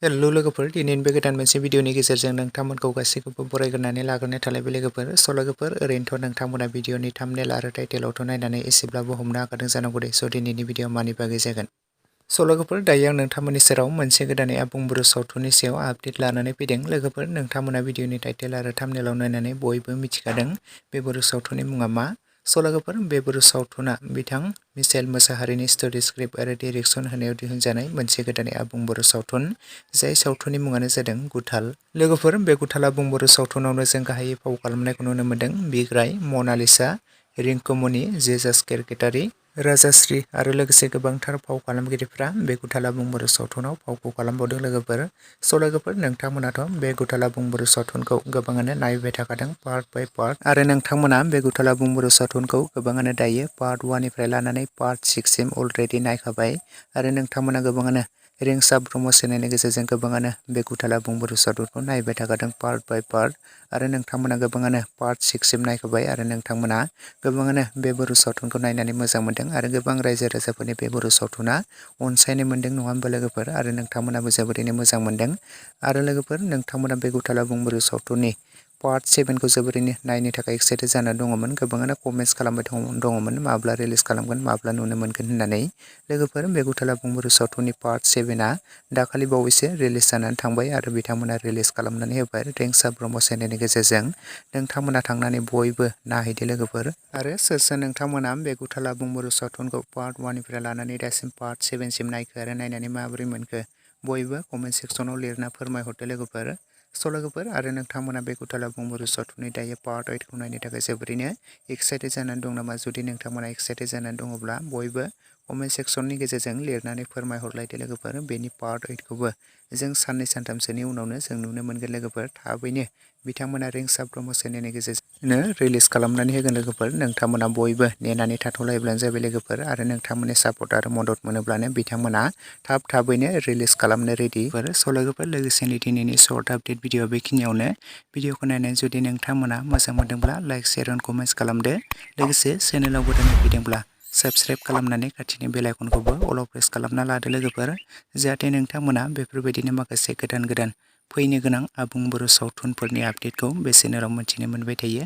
Hello लोगोफोर, दिनैनि बे गोदान मोनसे भिडिअनि गेजेरजों नोंथांमोनखौ गासैखौबो बरायग्रोनानै लाग्रोनाय थालायबाय लोगोफोर। स' लोगोफोर, ओरैनोथ' नोंथांमोना भिडिअनि थाम्बनेल आरो टाइटेलावथ' नायनानै एसेब्लाबो हमनो हाखादों जानांगौ दे। स' दिनैनि भिडिअ मानि बागै जागोन। स' लोगोफोर, दायो आं नोंथांमोननि सेराव मोनसे गोदानै आबुं बर' सावथुननि सायाव आपडेट लानानै फैदों। लोगोफोर, नोंथांमोना भिडिअनि टाइटेल आरो थाम्बनेलाव नायनानै बयबो मिथिखादों बे बर' सावथुननि मुङा मा। स' लोगोफोर, बे बर' सावथुना बिथां मिचेल मोसाहारिनि स्ट'रि स्क्रिप्ट आरो डिरेक्सन होनायाव दिहुनजानाय मोनसे गोदानै आबुं बर' सावथुन, जाय सावथुननि मुङानो जादों गुथाल। लोगोफोर, बे गुथाल आबुं बर' सावथुनावनो जों गाहायै फाव खालामनायखौ नुनो मोन्दों बिग्राय, मनालिसा, रिंकुमनि, जेजास केरकेटारि, राजाश्री आरो लोगोसे गोबांथार फाव खालामगिरिफ्रा बे गुथाल आबुं बर' सावथुनाव फावखौ खालामबावदों लोगोफोर। स' लोगोफोर, नोंथांमोनाथ' बे गुथाल आबुं बर' सावथुनखौ गोबाङानो नायबाय थाखादों पार्ट बाय पार्ट, आरो नोंथांमोना बे गुथाल आबुं बर' सावथुनखौ गोबाङानो दायो पार्ट 1 निफ्राय लानानै पार्ट 6 सिम अलरेडि नायखाबाय, आरो नोंथांमोना गोबाङानो रिंसा ब्रह्म चेनेलनि गेजेरजों गोबाङानो बे गुथाल आबुं बर' सावथुनखौ नायबाय थाखादों पार्ट बाय पार्ट, आरो नोंथांमोना गोबाङानो पार्ट 6 सिम नायखाबाय, आरो नोंथांमोना गोबाङानो बे बर' सावथुनखौ नायनानै मोजां मोनदों, आरो गोबां रायजो राजाफोरनि बे बर' सावथुना अनसायनाय मोन्दों नङा होमबा लोगोफोर, आरो नोंथांमोनाबो जोबोरैनो मोजां मोन्दों। आरो लोगोफोर, नोंथांमोना बे गुथाल आबुं बर' सावथुननि पार्ट 7 खौ जोबोरैनो नायनो थाखाय एक्साइटेड जाना दङमोन। गोबाङानो कमेन्ट्स खालामबाय दङमोन माब्ला रिलिज खालामगोन, माब्ला नुनो मोनगोन होननानै। लोगोफोर, बे गुथाल आबुं बर' सावथुननि पार्ट 7 आ दाखालि बावैसो रिलिज जानानै थांबाय, आरो बिथांमोना रिलिज खालामनानै होबाय रिंसा ब्रह्म चेनेलनि गेजेरजों। नोंथांमोना थांनानै बयबो नायहैदो लोगोफोर। आरो सोर सोर नोंथांमोना बे गुथाल आबुं बर' सावथुनखौ पार्ट 1 निफ्राय लानानै दासिम पार्ट 7 सिम नायखो आरो नायनानै माबोरै मोनखो, बयबो कमेन्ट सेक्सनाव लिरना फोरमायहरदो लोगोफोर। स' लोगोफोर, आरो नोंथांमोना बे गुथाल आबुं बर' सावथुननि दायो पार्ट 8 खौ नायनो थाखाय जोबोरैनो एक्साइटेड जानानै दं नामा? जुदि नोंथांमोना एक्साइटेड जानानै दङब्ला बयबो कमेन्ट सेक्सननि गेजेरजों लिरनानै फोरमायहरलायदो लोगोफोर। बेनि पार्ट 8 खौबो जों साननै सानथामसोनि उनावनो जों नुनो मोनगोन लोगोफोर। थाबैनो बिथांमोना रिंसा ब्रह्म चेनेलनि गेजेरजोंनो रिलिज खालामनानै होगोन लोगोफोर। नोंथांमोना बयबो नेनानै थाथ'लायब्लानो जाबाय लोगोफोर, आरो नोंथांमोननि सापर्ट आरो मदद मोनोब्लानो बिथांमोना थाबैनो रिलिज खालामनो रेडि। स' लोगोफोर, लोगोसेनो दिनैनि सर्ट आपडेट भिडिअ बेखिनियावनो। भिडिअखौ नायनानै जुदि नोंथांमोना मोजां मोनदोंब्ला लाइक, शेयार एन्ड कमेन्ट्स खालामदो। लोगोसे चेनेलाव गोदानै फैदोंब्ला साबस्क्राइब खालामनानै खाथिनि बेल आइकनखौबो अलाव प्रेस खालामना लादो लोगोफोर, जाहाथे नोंथांमोना बेफोरबायदिनो माखासे गोदान फैनो गोनां आबुं बर' सावथुनफोरनि आपडेटखौ बे चेनेलाव मोनथिनो मोनबाय थायो।